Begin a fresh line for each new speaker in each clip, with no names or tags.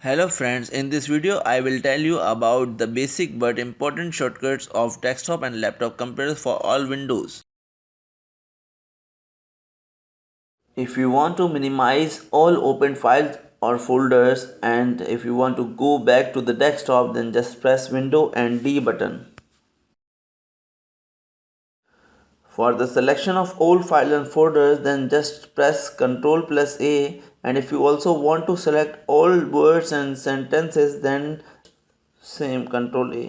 Hello friends, in this video I will tell you about the basic but important shortcuts of desktop and laptop computers for all windows. If you want to minimize all open files or folders, and if you want to go back to the desktop, then just press Window and D button. For the selection of all files and folders, then just press Ctrl plus A, and if you also want to select all words and sentences, then same Ctrl A.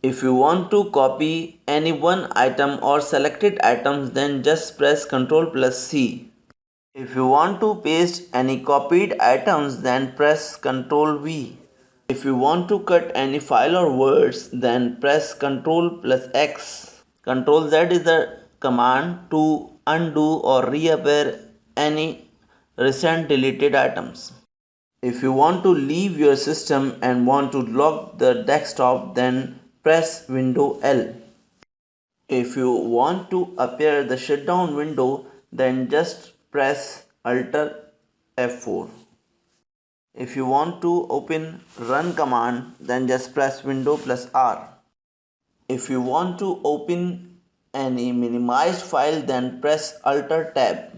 If you want to copy any one item or selected items, then just press Ctrl plus C. If you want to paste any copied items, then press Ctrl V. If you want to cut any file or words, then press Ctrl plus X. Ctrl Z is the command to undo or reappear any recent deleted items. If you want to leave your system and want to lock the desktop, then press Window L. If you want to appear the shutdown window, then just press Alt F4. If you want to open run command, then just press Window plus R. If you want to open any minimized file, then press Alt Tab.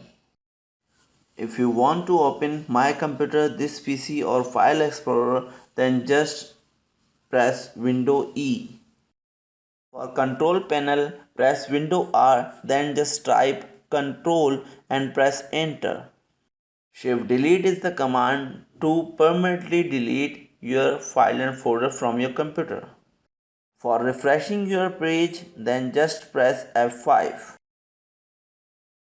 If you want to open my computer, this PC or File Explorer, then just press Window E. For control panel, press Window R, then just type Control and press Enter. Shift Delete is the command to permanently delete your file and folder from your computer. For refreshing your page, then just press F5.